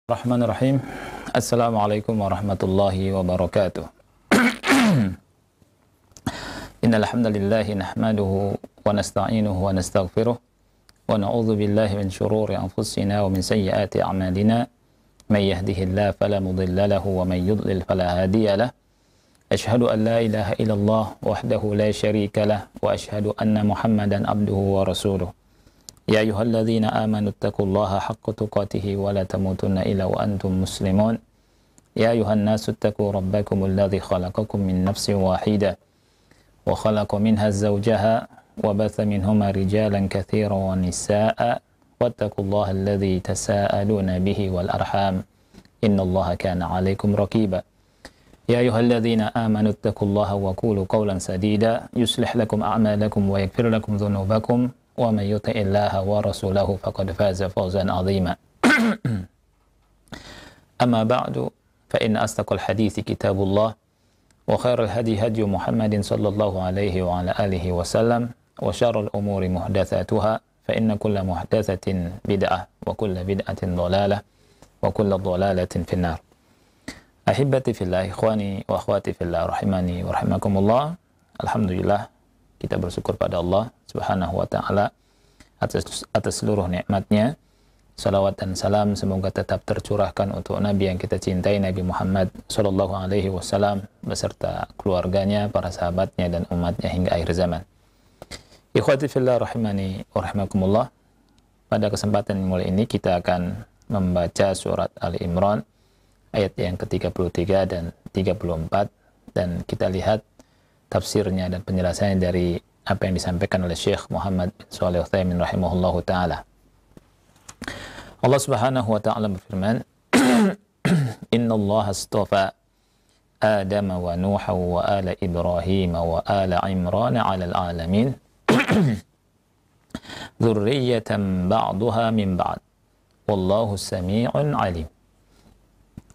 Bismillahirrahmanirrahim. Assalamualaikum warahmatullahi wabarakatuh. Innal hamdalillah nahmaduhu wa nasta'inuhu wa nastaghfiruh wa na'udzu billahi min shururi anfusina wa min sayyiati a'malina. May yahdihillahu fala mudilla lahu wa may yudlil fala hadiya lahu. Asyhadu an la ilaha illallah wahdahu la syarika lahu wa asyhadu anna Muhammadan abduhu wa rasuluh. Ya ayyuhalladzina amanu taqullaha haqqa tuqatih wa la tamutunna illa wa antum muslimun. Ya ayyuhan nasu taqu rabbakumul ladzi khalaqakum min nafsin wahidah wa khalaqa minha zawjaha wa batha minhuma rijalan katsiran wa nisaa'a wattaqullaha alladzi tasaaluna bihi wal arham innallaha kana 'alaikum raqiba. Ya ayyuhalladzina amanu taqullaha wa qulu qawlan sadida yuslih lakum a'malakum wa yaghfir lakum dhunubakum wa may yuti'illaha wa rasulahu faqad faza fawzan 'azima. Amma ba'du fa inna asdaqal hadithi kitabullah wa khairal hadi hadi Muhammadin sallallahu alaihi wa ala alihi wa sallam wa syarrul umuri muhdatsatuha fa inna kulla muhdatsatin bid'ah wa kulla bid'atin dhalalah wa kulla dhalalatin finnar. Ahibati fillah, ikhwani wa akhwati fillah, rahimani wa rahimakumullah. Alhamdulillah, kita bersyukur pada Allah Subhanahu wa ta'ala atas seluruh nikmatnya. Salawat dan salam semoga tetap tercurahkan untuk Nabi yang kita cintai, Nabi Muhammad sallallahu alaihi wasallam beserta keluarganya, para sahabatnya dan umatnya hingga akhir zaman. Ikhwati fillah rahimani wa rahimakumullah. Pada kesempatan yang mulia ini kita akan membaca surat Ali Imran ayat yang ke-33 dan 34 dan kita lihat tafsirnya dan penjelasannya dari apa yang disampaikan oleh Syekh Muhammad bin Shalih Al-Utsaimin rahimahullahu taala. Allah Subhanahu wa taala berfirman, "Innallaha astafa Adam wa Nuha wa ala Ibrahim wa ala Imran 'alal 'alamin. Dzurriyyatan ba'daha min ba'd. Wallahu samii'un 'alim."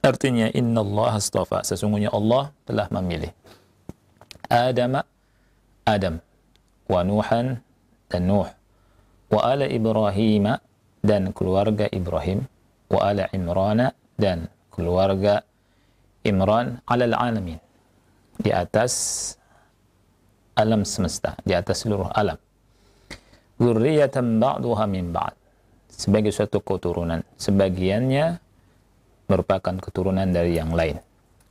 Artinya innallaha astafa, sesungguhnya Allah telah memilih Adam wa Nuhan dan Nuh wa ala Ibrahim dan keluarga Ibrahim wa ala Imran dan keluarga Imran 'alal 'alamin, di atas alam semesta, di atas seluruh alam. Dzurriyyatan ba'daha min ba'd, sebagai suatu keturunan, sebagiannya merupakan keturunan dari yang lain.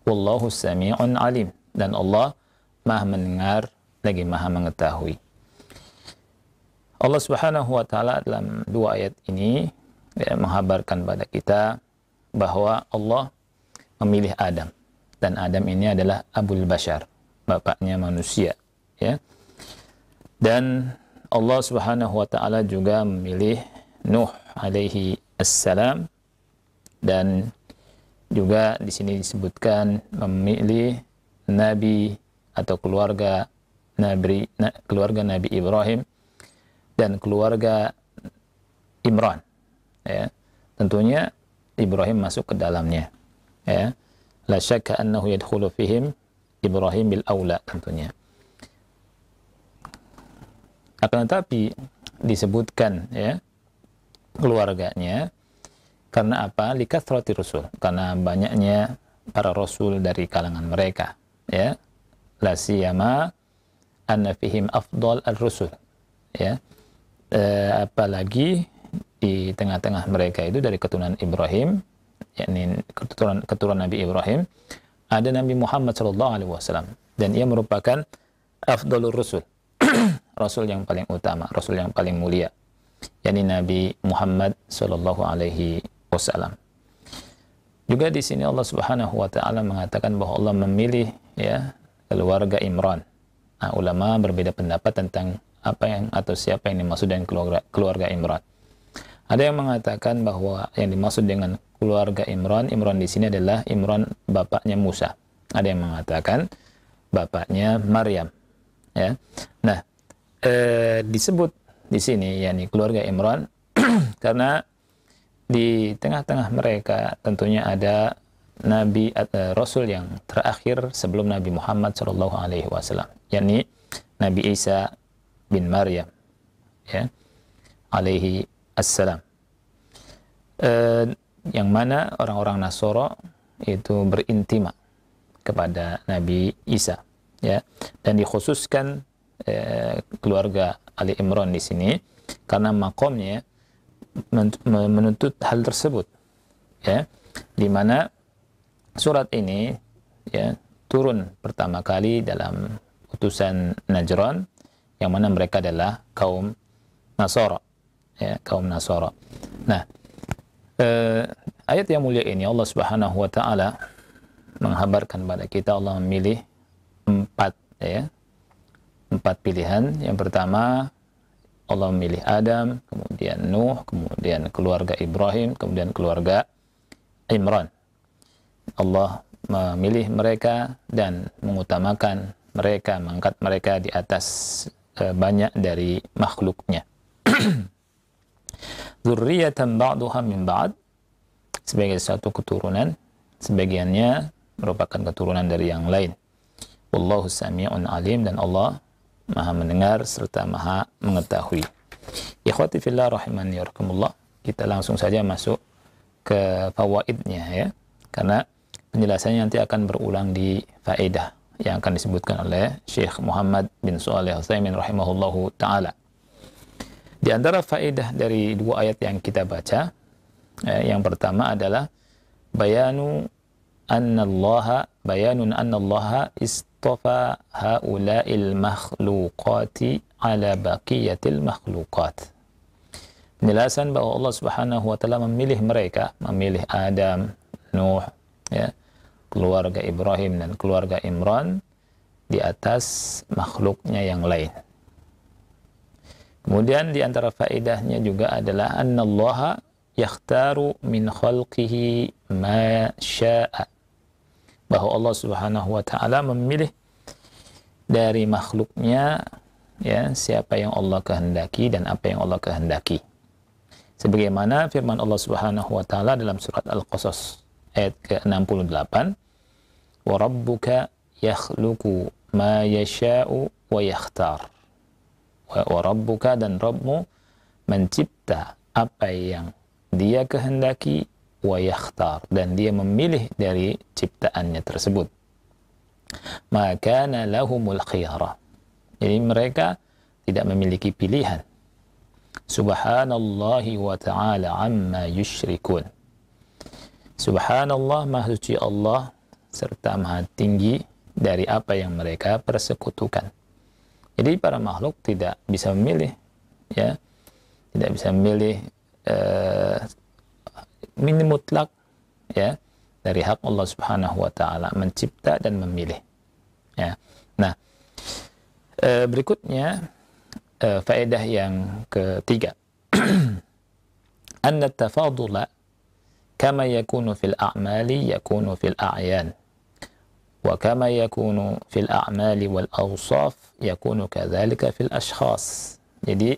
Wallahu sami'un 'alim, dan Allah Maha mendengar lagi Maha mengetahui. Allah Subhanahu wa taala dalam dua ayat ini menghabarkan pada kita bahwa Allah memilih Adam, dan Adam ini adalah Abul Bashar, bapaknya manusia, ya. Dan Allah Subhanahu wa taala juga memilih Nuh alaihi assalam, dan juga di sini disebutkan memilih nabi atau keluarga Nabi Ibrahim dan keluarga Imran, ya. Tentunya Ibrahim masuk ke dalamnya, ya. La syakka annahu yadkhulu fihim Ibrahim bil aula, tentunya. Akan tetapi disebutkan, ya, keluarganya karena apa? Likathrati rusul, karena banyaknya para rasul dari kalangan mereka, ya. La siyama anna fihim afdal ar-rusul, ya. Apalagi di tengah-tengah mereka itu dari keturunan Ibrahim, yakni keturunan Nabi Ibrahim, ada Nabi Muhammad sallallahu alaihi wasallam, dan ia merupakan afdalur rusul, rasul yang paling utama, rasul yang paling mulia, yakni Nabi Muhammad sallallahu alaihi wasallam. Juga di sini Allah Subhanahu wa taala mengatakan bahwa Allah memilih, ya, keluarga Imran. Nah, ulama berbeda pendapat tentang apa yang atau siapa yang dimaksud dengan keluarga Imran. Ada yang mengatakan bahwa yang dimaksud dengan keluarga Imran di sini adalah Imran bapaknya Musa. Ada yang mengatakan bapaknya Maryam, ya. Nah, disebut di sini yakni keluarga Imran karena di tengah-tengah mereka tentunya ada Nabi atau Rasul yang terakhir sebelum Nabi Muhammad sallallahu alaihi wasallam, yakni Nabi Isa bin Maryam, ya, alaihi assalam. yang mana orang-orang Nasoro itu berintima kepada Nabi Isa, ya, dan dikhususkan keluarga Ali Imran di sini karena makomnya menuntut hal tersebut, ya, di mana surat ini, ya, turun pertama kali dalam utusan Najran yang mana mereka adalah kaum Nasara, ya, kaum Nasara. Nah, ayat yang mulia ini Allah Subhanahu wa taala menghabarkan pada kita Allah memilih empat pilihan. Yang pertama, Allah memilih Adam, kemudian Nuh, kemudian keluarga Ibrahim, kemudian keluarga Imran. Allah memilih mereka dan mengutamakan mereka, mengangkat mereka di atas banyak dari makhluknya. Dzurriyyatan ba'duha min ba'd, sebagai satu keturunan, sebagiannya merupakan keturunan dari yang lain. Wallahu sami'un alim, dan Allah Maha mendengar serta Maha mengetahui. Ikhwati fillah rahimani yarhakumullah, kita langsung saja masuk ke fawaidnya, ya. Karena penjelasannya nanti akan berulang di faedah yang akan disebutkan oleh Syekh Muhammad bin Shalih Al-Utsaimin rahimahullahu taala. Di antara faedah dari dua ayat yang kita baca, yang pertama adalah bayanun annallaha istafa haula'il makhluqati ala baqiyatil makhluqat. Penjelasan bahwa Allah Subhanahu wa taala memilih mereka, memilih Adam, Nuh, ya, keluarga Ibrahim dan keluarga Imran di atas makhluknya yang lain. Kemudian di antara faedahnya juga adalah annallaha yakhtaru min khalqihi ma syaa, bahwa Allah Subhanahu wa taala memilih dari makhluknya, ya, siapa yang Allah kehendaki dan apa yang Allah kehendaki. Sebagaimana firman Allah Subhanahu wa taala dalam surat Al-Qasas ayat ke-68, wa rabbuka yakhluqu ma yasha'u wa yakhtar. Wa rabbuka, dan Rabbmu mencipta apa yang Dia kehendaki, wa yakhtar, dan Dia memilih dari ciptaannya tersebut. Maka lahumul khiyarah, jadi mereka tidak memiliki pilihan. Subhanallahi wa ta'ala amma yushrikun. Subhanallah, maha suci Allah serta maha tinggi dari apa yang mereka persekutukan. Jadi para makhluk tidak bisa memilih, ya, tidak bisa memilih min mutlak, ya, dari hak Allah Subhanahu wa taala mencipta dan memilih, ya. Nah, berikutnya faedah yang ketiga, anna tafadula kama yakunu fil a'mali yakunu fil a'yan, wa kama yakunu fil a'mali wal awsaf yakunu kadzalika fil ashkhas. Jadi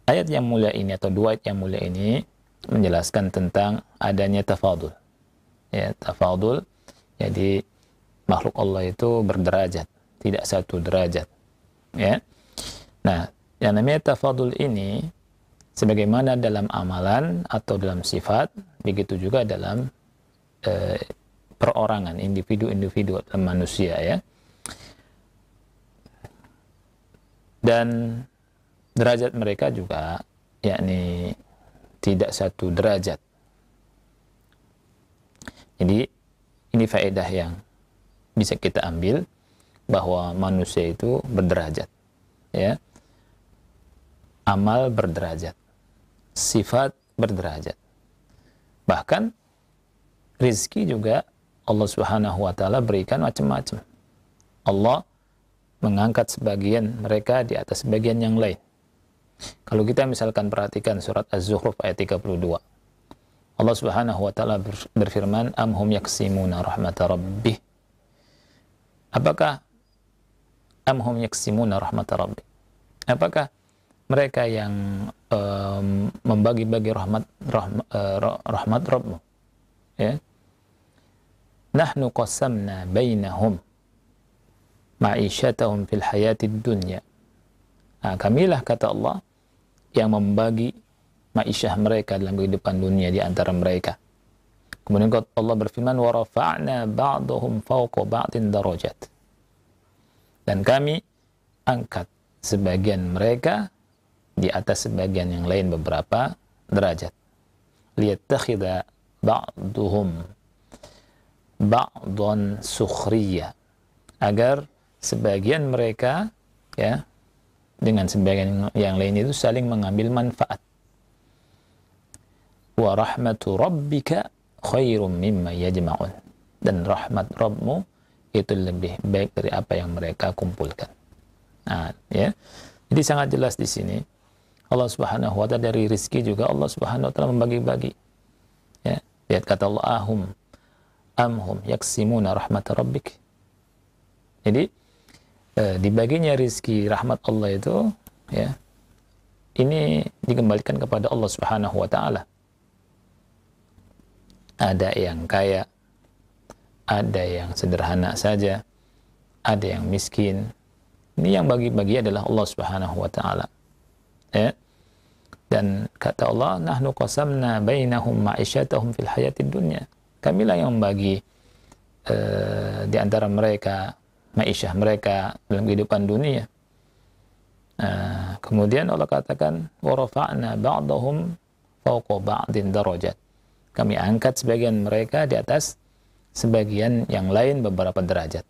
ayat yang mulia ini atau dua ayat yang mulia ini menjelaskan tentang adanya tafadul, ya, tafadul. Jadi makhluk Allah itu berderajat, tidak satu derajat, ya. Nah, yang namanya tafadul ini sebagaimana dalam amalan atau dalam sifat, begitu juga dalam perorangan, individu-individu dalam manusia, ya. Dan derajat mereka juga, yakni tidak satu derajat. Jadi ini faedah yang bisa kita ambil, bahwa manusia itu berderajat, ya. Amal berderajat, sifat berderajat. Bahkan rizki juga Allah Subhanahu wa taala berikan macam-macam. Allah mengangkat sebagian mereka di atas sebagian yang lain. Kalau kita misalkan perhatikan surat Az-Zukhruf ayat 32. Allah Subhanahu wa taala berfirman, am hum yaksimuna rahmata rabbih. Apakah am hum yaksimuna rahmata rabbih? Apakah mereka yang membagi-bagi rahmat Rabbmu, ya? Nahnu qasamna bainahum ma'isyatahum fil hayatid dunya. Nah, kamilah, kata Allah, yang membagi ma'isyah mereka dalam kehidupan dunia di antara mereka. Kemudian Allah berfirman, wa rafa'na ba'dahum fawqa ba'din darajat. Dan kami angkat sebagian mereka di atas sebagian yang lain beberapa derajat. Liyattakhidha ba'duhum ba'dan sukhriyah, agar sebagian mereka ya dengan sebagian yang lain itu saling mengambil manfaat. Wa rahmatu rabbika khairum mimma yajma'un. Dan rahmat Rabbmu itu lebih baik dari apa yang mereka kumpulkan. Nah, ya. Jadi sangat jelas di sini Allah Subhanahu wa taala dari rezeki juga Allah Subhanahu wa taala membagi-bagi. Ya, lihat kata Allah, amhum yaksimuna rahmat rabbik. Jadi dibaginya rezeki rahmat Allah itu ya ini dikembalikan kepada Allah Subhanahu wa taala. Ada yang kaya, ada yang sederhana saja, ada yang miskin. Ini yang bagi-bagi adalah Allah Subhanahu wa taala. Ya. Dan kata Allah, nahnu qasamna bainahum ma'isyatahum fil hayatid dunya. Kamilah yang membagi di antara mereka ma'isyah mereka dalam kehidupan dunia. Kemudian Allah katakan, wa rafa'na ba'dahum fawqa ba'din darajat. Kami angkat sebagian mereka di atas sebagian yang lain beberapa derajat.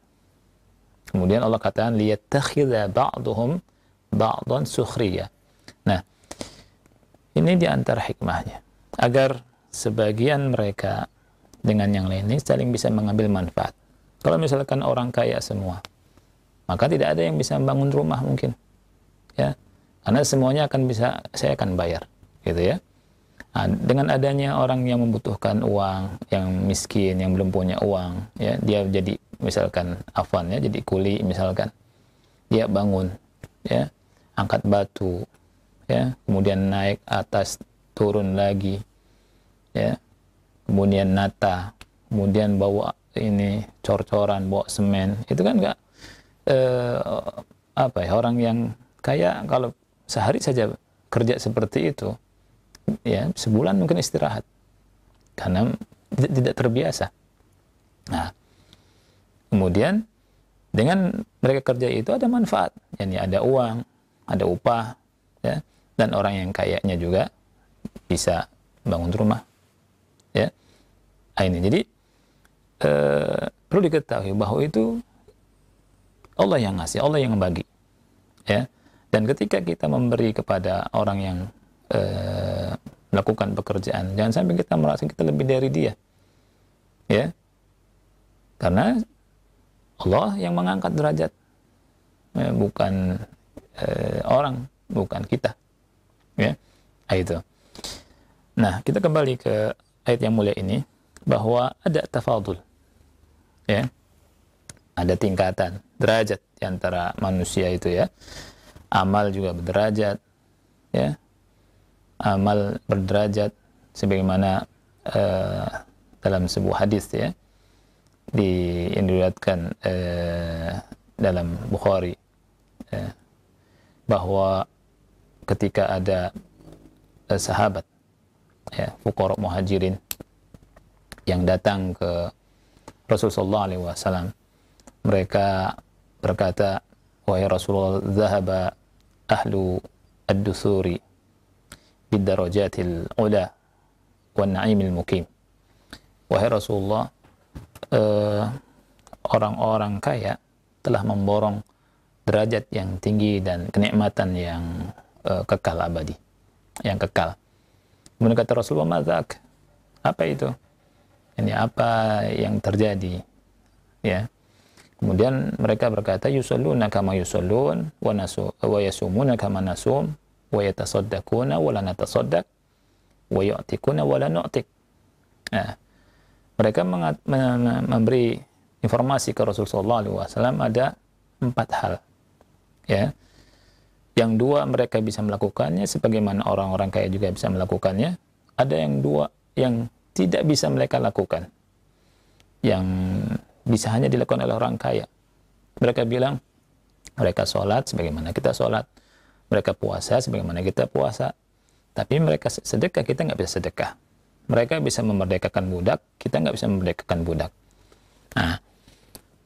Kemudian Allah katakan, liyattakhidha ba'duhum ba'dan sukhriyah. Nah, ini di antara hikmahnya, agar sebagian mereka dengan yang lain ini saling bisa mengambil manfaat. Kalau misalkan orang kaya semua, maka tidak ada yang bisa membangun rumah mungkin, ya, karena semuanya akan bisa, saya akan bayar, gitu ya. Nah, dengan adanya orang yang membutuhkan uang, yang miskin, yang belum punya uang, ya, dia jadi misalkan afwan ya, jadi kuli misalkan, dia bangun, ya, angkat batu, ya, kemudian naik atas, turun lagi, ya, kemudian nata, kemudian bawa ini cor-coran, bawa semen, itu kan enggak apa ya, orang yang kaya kalau sehari saja kerja seperti itu, ya, sebulan mungkin istirahat karena tidak terbiasa. Nah, kemudian dengan mereka kerja itu ada manfaat, yakni ada uang, ada upah, ya, dan orang yang kayanya juga bisa bangun rumah, ya. Nah, ini jadi perlu diketahui bahwa itu Allah yang ngasih, Allah yang membagi, ya. Dan ketika kita memberi kepada orang yang melakukan pekerjaan, jangan sampai kita merasa kita lebih dari dia, ya, karena Allah yang mengangkat derajat, ya, bukan orang, bukan kita, ya. Itu. Nah, kita kembali ke ayat yang mulia ini, bahwa ada tafadul, ya, ada tingkatan derajat di antara manusia itu, ya. Amal juga berderajat, ya. Amal berderajat sebagaimana dalam sebuah hadis, ya, diriwayatkan dalam Bukhari, ya, bahwa ketika ada sahabat, ya, fuqara muhajirin yang datang ke Rasulullah SAW, mereka berkata, wahai Rasulullah, zahaba ahlu ad-dusuri bid-darajatil ula wan na'imil mukim. Wahai Rasulullah, orang-orang kaya telah memborong derajat yang tinggi dan kenikmatan yang kekal abadi, yang kekal. Kemudian kata Rasulullah, mazak, apa itu? Ini apa yang terjadi? Ya. Kemudian mereka berkata, yusalluna kama yusallun wa yasumuna kama nasum wa yatasaddaquna wa la natasaddaq wa yu'tikuna wa la nu'tik. Nah, mereka memberi informasi ke Rasulullah SAW ada 4 hal, ya. Yang 2 mereka bisa melakukannya sebagaimana orang-orang kaya juga bisa melakukannya. Ada yang 2 yang tidak bisa mereka lakukan, yang bisa hanya dilakukan oleh orang kaya. Mereka bilang, mereka sholat sebagaimana kita sholat, mereka puasa sebagaimana kita puasa, Tapi mereka sedekah, kita nggak bisa sedekah. Mereka bisa memerdekakan budak, kita nggak bisa memerdekakan budak. Nah,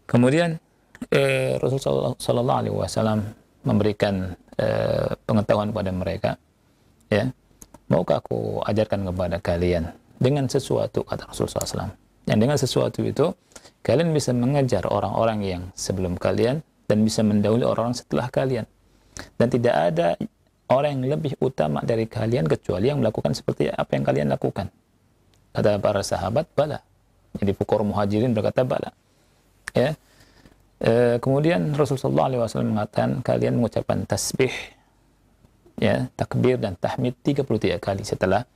kemudian Rasulullah Shallallahu Alaihi Wasallam memberikan pengetahuan kepada mereka, ya, maukah aku ajarkan kepada kalian dengan sesuatu, kata Rasulullah SAW, yang dengan sesuatu itu kalian bisa mengejar orang-orang yang sebelum kalian dan bisa mendahului orang-orang setelah kalian, dan tidak ada orang yang lebih utama dari kalian kecuali yang melakukan seperti apa yang kalian lakukan. Kata para sahabat, bala. Jadi fuqara muhajirin berkata bala, ya. Kemudian Rasulullah SAW mengatakan kalian mengucapkan tasbih, ya, takbir dan tahmid 33 kali setelah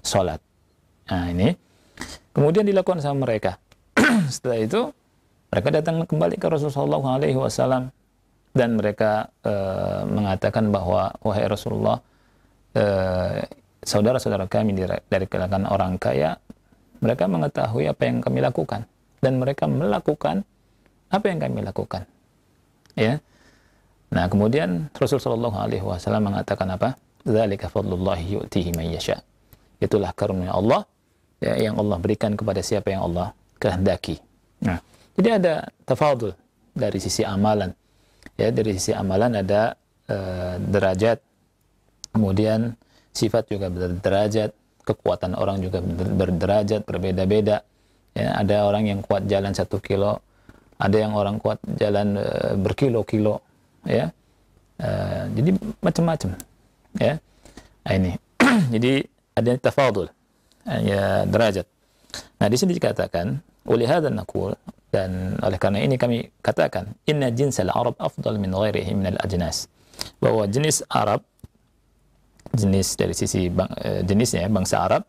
sholat. Nah, ini kemudian dilakukan sama mereka. Setelah itu mereka datang kembali ke Rasulullah SAW dan mereka mengatakan bahwa, wahai Rasulullah, saudara-saudara kami dari kalangan orang kaya, mereka mengetahui apa yang kami lakukan dan mereka melakukan apa yang kami lakukan, ya. Nah, kemudian Rasulullah SAW mengatakan apa? Dzalika fadlullahi yu'tihi man yasha. Itulah karunia Allah, ya, yang Allah berikan kepada siapa yang Allah kehendaki. Nah, jadi ada tafadul dari sisi amalan, ya. Dari sisi amalan ada derajat, kemudian sifat juga berderajat, kekuatan orang juga berderajat, berbeda-beda, ya. Ada orang yang kuat jalan 1 kilo, ada yang orang kuat jalan berkilo-kilo, ya. Jadi macam-macam, ya. Nah, ini jadi ada tafadul, ya, derajat. Nah, di sini dikatakan oleh hadzal naqul, dan oleh karena ini kami katakan inna jinsal arab afdal min ghairihi min al ajnas, bahwa jenis Arab, jenis dari sisi jenisnya bangsa Arab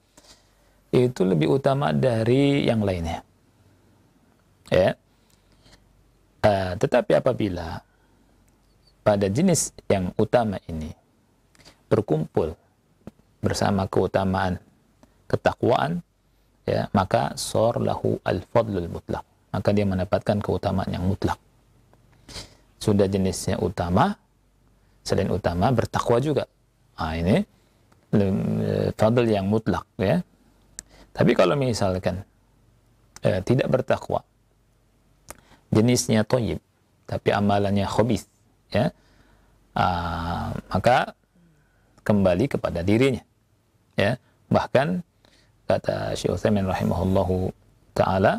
itu lebih utama dari yang lainnya, ya. Tetapi apabila pada jenis yang utama ini berkumpul bersama keutamaan ketakwaan, ya, maka sor lahu al-fadlul mutlak, maka dia mendapatkan keutamaan yang mutlak. Sudah jenisnya utama, selain utama bertakwa juga. Nah, ini fadl yang mutlak, ya. Tapi kalau misalkan tidak bertakwa, jenisnya thayyib tapi amalannya khabith, ya, maka kembali kepada dirinya, ya. Bahkan kata Syekh Utsaimin rahimahullahu taala,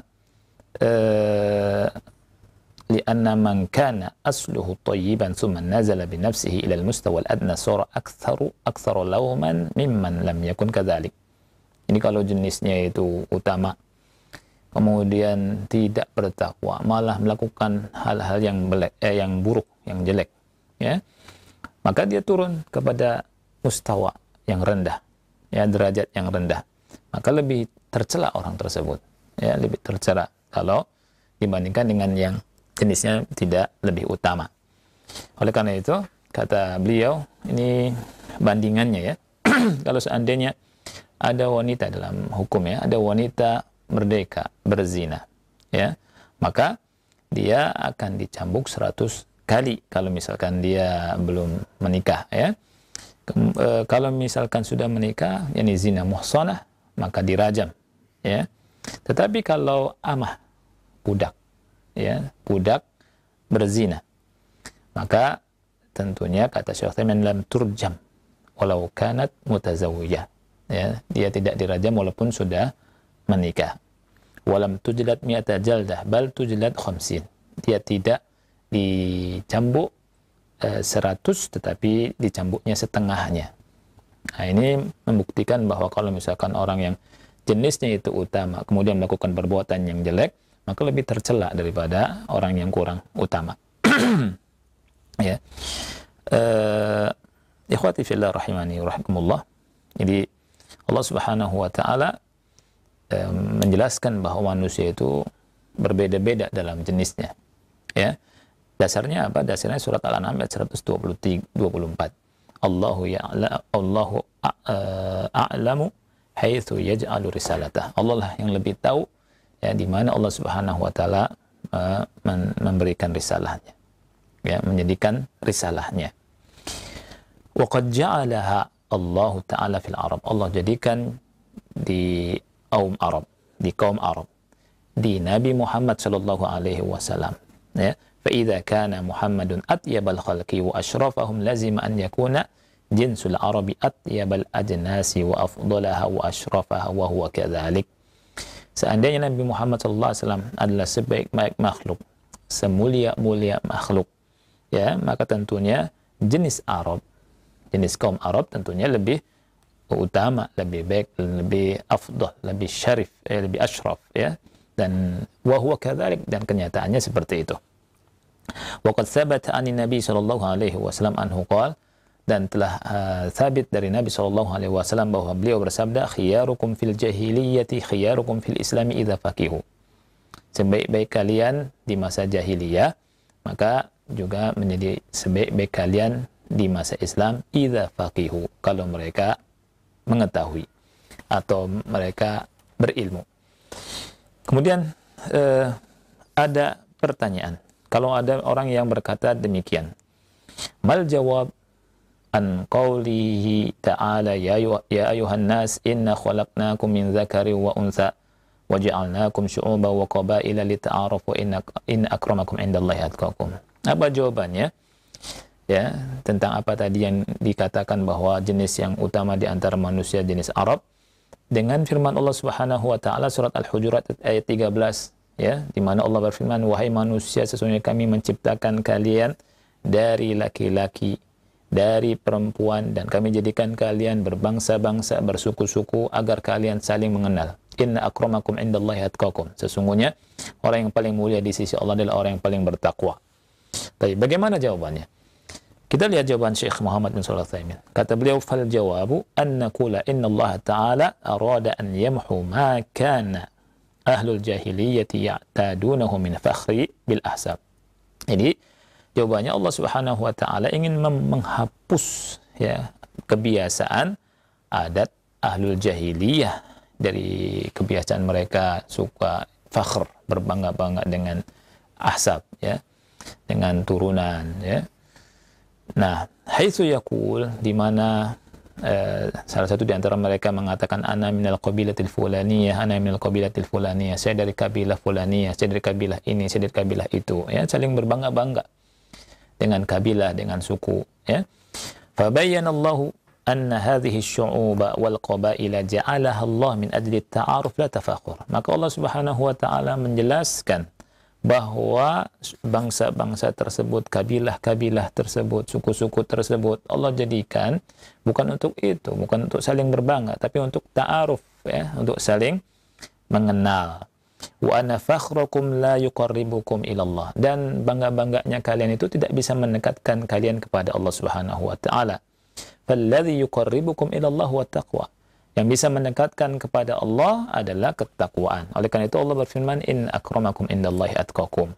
lianna man kana asluhu thayyiban thumma nazala bi nafsihi ila al-mustawa al-adna sara aktharu lawman mimman lam yakun kadzalik. Ini kalau jenisnya itu utama, kemudian tidak bertakwa, malah melakukan hal-hal yang buruk, yang jelek, ya, maka dia turun kepada mustawa yang rendah, ya, derajat yang rendah, maka lebih tercela orang tersebut, ya, lebih tercela kalau dibandingkan dengan yang jenisnya tidak lebih utama. Oleh karena itu kata beliau, ini bandingannya, ya. Kalau seandainya ada wanita dalam hukum, ya, ada wanita merdeka berzina, ya, maka dia akan dicambuk 100 kali kalau misalkan dia belum menikah, ya. Kalau misalkan sudah menikah, yakni zina muhsanah, maka dirajam, ya. Tetapi kalau amah, budak, ya, budak berzina, maka tentunya kata Syekh Utsaimin lam turjam walau kanat mutazawwijah, ya, dia tidak dirajam walaupun sudah menikah. Walam tujlad mi'ata jaldah bal tujlad khamsin, dia tidak dicambuk 100 tetapi dicambuknya setengahnya. Nah, ini membuktikan bahwa kalau misalkan orang yang jenisnya itu utama kemudian melakukan perbuatan yang jelek, maka lebih tercela daripada orang yang kurang utama. Ya. Ikhwati fillah rahimani wa rahimakumullah. Jadi Allah Subhanahu wa taala menjelaskan bahwa manusia itu berbeda-beda dalam jenisnya, ya. Dasarnya apa? Dasarnya surat Al-An'am ayat 124. Allahu a'lamu haitsu yaj'alu risalatah. Allah lah yang lebih tahu, ya, di mana Allah Subhanahu wa taala memberikan risalahnya, ya, menjadikan risalahnya. Wa qad ja'alaha Allah Ta'ala fil Arab. Allah jadikan di kaum Arab, di Nabi Muhammad sallallahu alaihi wasallam. Ya, fa idza kana Muhammadun atyabal khalqi wa asyrafahum lazima an yakuna jinsul arabi atyabal ajnasi wa afdalaha wa asyrafaha wa huwa kadzalik. Seandainya Nabi Muhammad sallallahu alaihi wasallam adalah sebaik-baik makhluk, semulia-mulia makhluk, ya, maka tentunya jenis kaum Arab tentunya lebih utama, lebih baik, lebih afdal, lebih syarif, lebih asyraf, ya. Dan wa huwa kadzalik, dan kenyataannya seperti itu. Wa qad thabata 'ani Nabi sallallahu alaihi wasallam anhu qala, dan telah sabit dari Nabi sallallahu alaihi wasallam bahwa beliau bersabda, khiyarukum fil jahiliyyati khiyarukum fil islami idza faqihu. Sebaik-baik kalian di masa jahiliyah, maka juga menjadi sebaik-baik kalian di masa Islam idza faqihu, kalau mereka mengetahui atau mereka berilmu. Kemudian ada pertanyaan. Kalau ada orang yang berkata demikian, mal jawab an qawlihi ta'ala ya ayuhan nas inna khalaqnakum min dzakari wa untha wa ja'alnakum syu'uban wa qabaila lita'arafu inna akramakum indallahi atqakum. Apa jawabannya? Ya, tentang apa tadi yang dikatakan bahwa jenis yang utama di antara manusia jenis Arab, dengan firman Allah Subhanahu wa taala surat Al-Hujurat ayat 13, ya, di mana Allah berfirman, wahai manusia, sesungguhnya kami menciptakan kalian dari laki-laki, dari perempuan, dan kami jadikan kalian berbangsa-bangsa, bersuku-suku, agar kalian saling mengenal. Inna akramakum indallahi atqakum. Sesungguhnya orang yang paling mulia di sisi Allah adalah orang yang paling bertakwa. Tapi bagaimana jawabannya? Kita lihat jawaban Syekh Muhammad bin Shalih Al-Utsaimin. Kata beliau, fal jawabu an naqula inna Allah Ta'ala arada an yamhu ma kana ahlul jahiliyyati ya'tadunahu min fakhri bil ahsab. Jadi jawabannya, Allah Subhanahu wa taala ingin menghapus, ya, kebiasaan adat ahlul jahiliyah, dari kebiasaan mereka suka fakhr, berbangga-bangga dengan ahsab, ya, dengan turunan, ya. Nah, haitsu yaqul, di mana salah satu di antara mereka mengatakan ana minal qabilatil fulaniyah, ana minal qabilatil fulaniyah, saya dari kabilah fulaniyah, saya dari kabilah ini, saya dari kabilah itu, ya, saling berbangga-bangga dengan kabilah, dengan suku, ya. Fa bayyana Allahu anna hadhihi asy-syu'uba wal qabaila ja'alaha Allah min ajli at-ta'aruf la tafakhur. Maka Allah Subhanahu wa taala menjelaskan bahwa bangsa-bangsa tersebut, kabilah-kabilah tersebut, suku-suku tersebut, Allah jadikan bukan untuk itu, bukan untuk saling berbangga, tapi untuk ta'aruf, ya, untuk saling mengenal. Wa anna fakhrakum la yuqarribukum ilallah, dan bangga-bangganya kalian itu tidak bisa mendekatkan kalian kepada Allah Subhanahu wa taala. Falladzi yuqarribukum ilallah wa taqwa, yang bisa mendekatkan kepada Allah adalah ketakwaan. Oleh karena itu Allah berfirman, in akramakum indallahi atqakum.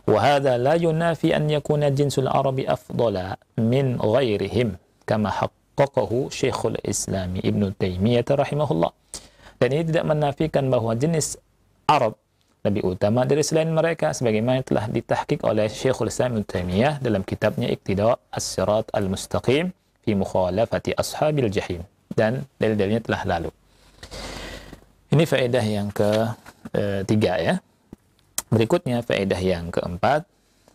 Wa hadza la yunafi an yakuna jinsul arabi afdala min ghairihim kama haqqaqahu Syekhul Islam Ibnu Taimiyah rahimahullah. Dan ini tidak menafikan bahwa jenis Arab lebih utama dari selain mereka, sebagaimana telah ditahqiq oleh Syekhul Islam Ibnu Taimiyah dalam kitabnya Iqtida' as-Sirat al-Mustaqim fi mukhalafati ashabil jahim, dan dalil-dalilnya telah lalu. Ini faedah yang ketiga, ya. Berikutnya faedah yang keempat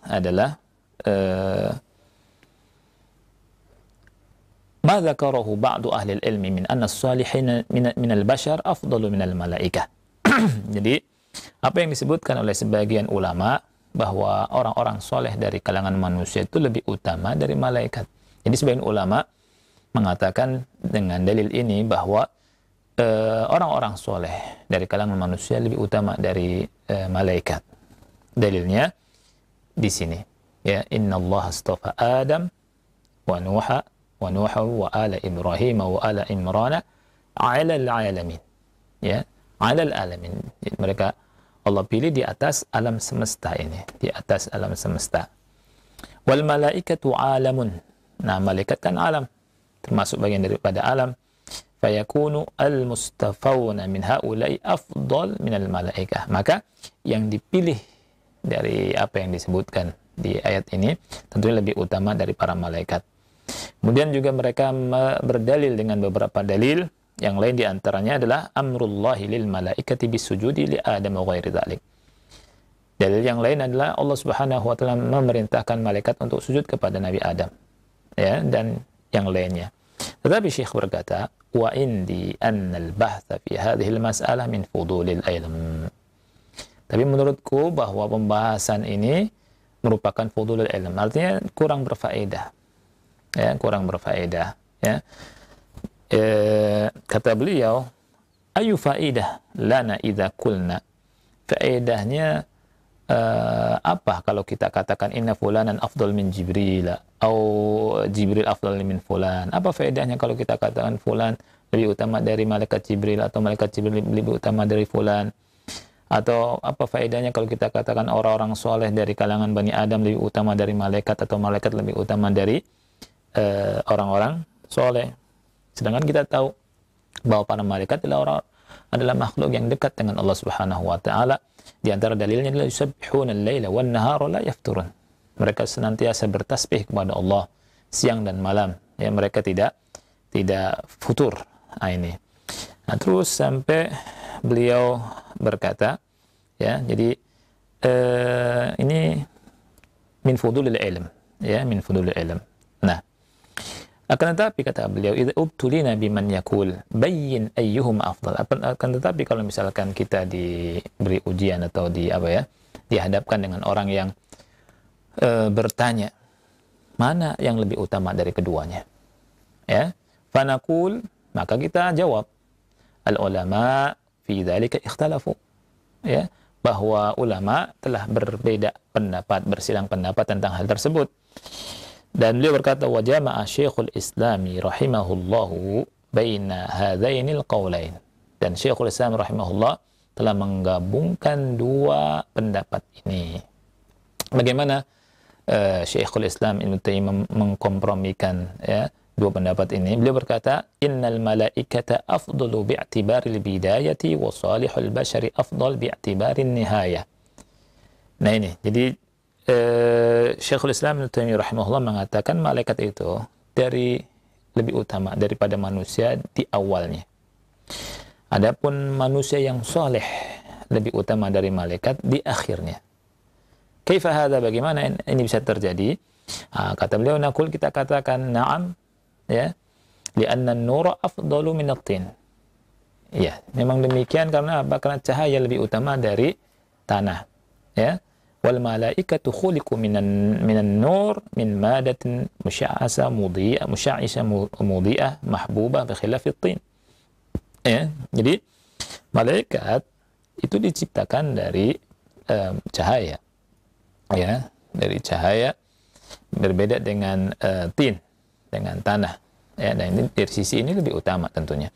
adalah ma dzakarahu ba'du ahli ilmi min anna as-salihin min al-bashar afdalu min al-malaikah. Jadi apa yang disebutkan oleh sebagian ulama bahwa orang-orang soleh dari kalangan manusia itu lebih utama dari malaikat. Jadi sebagian ulama mengatakan dengan dalil ini bahwa orang-orang soleh dari kalangan manusia lebih utama dari malaikat. Dalilnya di sini, ya, innallaha astafa Adam wa Nuha wa ala Ibrahim wa ala Imran 'alal 'alamin, ya, 'alal 'alamin. Mereka Allah pilih di atas alam semesta ini, di atas alam semesta. Wal malaikatu 'alamun. Nah, malaikat kan alam, termasuk bagian daripada alam. Fayakunu al-mustafawna min haula'i afdal min al-malaikah. Maka yang dipilih dari apa yang disebutkan di ayat ini tentunya lebih utama dari para malaikat. Kemudian juga mereka berdalil dengan beberapa dalil yang lain, diantaranya adalah amrullahi lil malaikati bisujudi li Adam wa ghairi dzalik. Dalil yang lain adalah Allah Subhanahu wa taala memerintahkan malaikat untuk sujud kepada Nabi Adam, ya, dan yang lainnya. Tetapi Syekh berkata, wa indi annal bahtha fi hadhihi al-mas'alah min fudulil ilm. Tapi menurutku bahwa pembahasan ini merupakan fudulul ilm, artinya kurang berfaedah. Ya, kurang berfaedah, ya. Kata beliau, ayu faidah lana idza qulna. Faedahnya apa kalau kita katakan inna fulanan afdal min Jibril atau Jibril afdal min fulan? Apa faedahnya kalau kita katakan fulan lebih utama dari malaikat Jibril atau malaikat Jibril lebih utama dari fulan? Atau apa faedahnya kalau kita katakan orang-orang soleh dari kalangan Bani Adam lebih utama dari malaikat, atau malaikat lebih utama dari orang-orang soleh? Sedangkan kita tahu bahwa para malaikat adalah makhluk yang dekat dengan Allah Subhanahu wa taala. Di antara dalilnya adalah yusabbihuna al-laila wan nahara la yafturun. Mereka senantiasa bertasbih kepada Allah siang dan malam. Ya, mereka tidak futur. Ini. Nah, terus sampai beliau berkata, ya, jadi ini min fudulil ilm, ya, min fudulil ilm. Nah, akan tetapi kata beliau, idza ubtulina biman yaqul bayyin ayyuhum afdal. Akan tetapi kalau misalkan kita diberi ujian atau dihadapkan dengan orang yang bertanya mana yang lebih utama dari keduanya, ya, fanaqul, maka kita jawab, al ulama fi dzalika ikhtalafu, ya, bahwa ulama telah berbeda pendapat, bersilang pendapat tentang hal tersebut. Dan beliau berkata, wa jama'a Syekhul Islami rahimahullahu baina hadainil qaulain. Dan Syekhul Islam rahimahullah telah menggabungkan dua pendapat ini. Bagaimana Syekhul Islam Ibnu Taimiyah mengkompromikan, ya, dua pendapat ini? Beliau berkata, innal malaikata afdalu bi'tibaril bidayati wa salihul bashari afdal bi'tibarin nihayah. Nah ini, jadi Syekhul Islam Ibnu Taimiyah rahimahullah mengatakan malaikat itu lebih utama daripada manusia di awalnya. Adapun manusia yang soleh lebih utama dari malaikat di akhirnya. Kaifa hadza, bagaimana ini bisa terjadi? Kata beliau, naqul, kita katakan na'am, ya, li'anna an-nura afdalu min at-tin. Ya, memang demikian karena apa? Karena cahaya lebih utama dari tanah, ya. Wal malaikatu khuliqu minan nur min madatin musya'asa mudhi'ah mahbubah bi khilafi tin. Ya, jadi malaikat itu diciptakan dari cahaya, ya, dari cahaya, berbeda dengan tin, dengan tanah. Ya, dan ini, dari sisi ini lebih utama tentunya.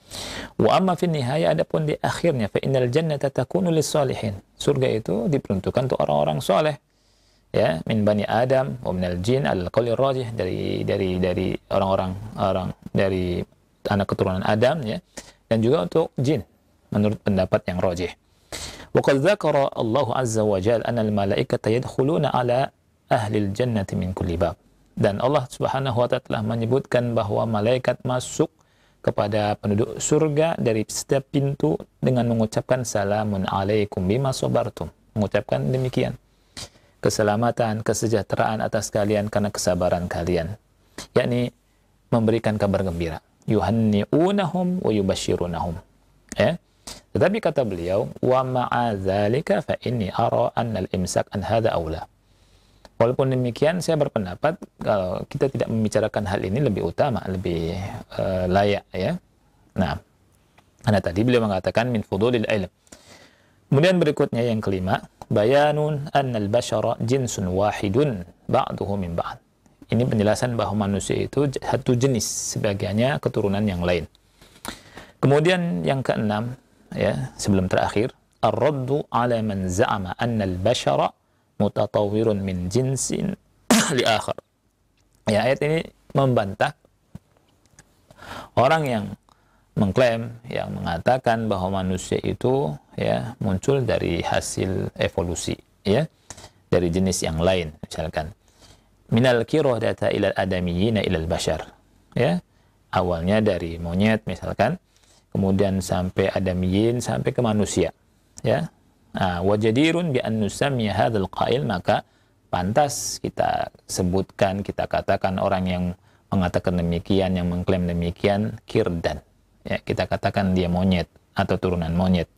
Wa amma fi nihaya, adapun di akhirnya, fa innal jannata takunu lis-shalihin. Surga itu diperuntukkan untuk orang-orang soleh, ya, min bani Adam wa minal jin al-qawli rajih, dari orang-orang dari anak keturunan Adam, ya, dan juga untuk jin menurut pendapat yang rajih. Wa qad dzakara Allah azza wa jalla anna al-malaikata yadkhuluna ala ahli al-jannati min kulli bab. Dan Allah Subhanahu wa ta'ala telah menyebutkan bahwa malaikat masuk kepada penduduk surga dari setiap pintu dengan mengucapkan salamun alaikum bima sabartum. Mengucapkan demikian, keselamatan, kesejahteraan atas kalian karena kesabaran kalian. Yakni memberikan kabar gembira. Yuhanni'unahum wa yubashirunahum. Ya. Tetapi kata beliau, wa ma'a dzalika fa inni ara anna al-imsak an hadza aula. Walaupun demikian, saya berpendapat kalau kita tidak membicarakan hal ini lebih utama, lebih layak, ya. Nah, karena tadi beliau mengatakan min fudulil ilm. Kemudian berikutnya yang kelima, bayanun annal bashara jinsun wahidun ba'duhu min ba'd. Ini penjelasan bahwa manusia itu satu jenis, sebagiannya keturunan yang lain. Kemudian yang keenam, ya, sebelum terakhir, ar-raddu ala man za'ama annal bashara mutatawwirun min jinsin li akhar. Ya, ayat ini membantah orang yang mengklaim, yang mengatakan bahwa manusia itu, ya, muncul dari hasil evolusi, ya, dari jenis yang lain misalkan. minal qiradata ilal adamiyina ilal bashar. Ya. Awalnya dari monyet misalkan, kemudian sampai adamiyin sampai ke manusia. Ya. Nah, wajadirun bi an nusammiya hadzal qail, maka pantas kita sebutkan, kita katakan orang yang mengatakan demikian, yang mengklaim demikian, kirdan. Ya, kita katakan dia monyet atau turunan monyet.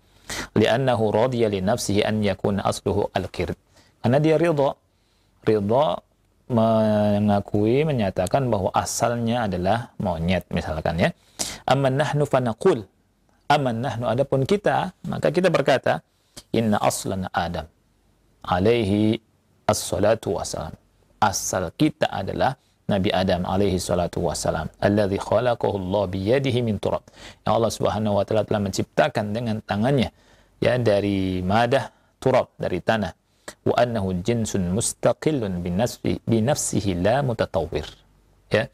Li'annahu radiya li nafsihi an yakuna asluhu al-qird. Karena dia ridha mengakui, menyatakan bahwa asalnya adalah monyet misalkan ya. Amman nahnu fanaqul, amman nahnu, adapun kita, maka kita berkata, inna aslana Adam alaihi assalatu wassalam. Asal kita adalah Nabi Adam alaihi salatu wassalam, alladzi khalaqahu Allah biyadihi min turab. Yang Allah Subhanahu wa taala telah menciptakan dengan tangannya ya dari madah turab, dari tanah. Wa annahu jinsun mustaqillun binafsihi la mutatawwir. Ya.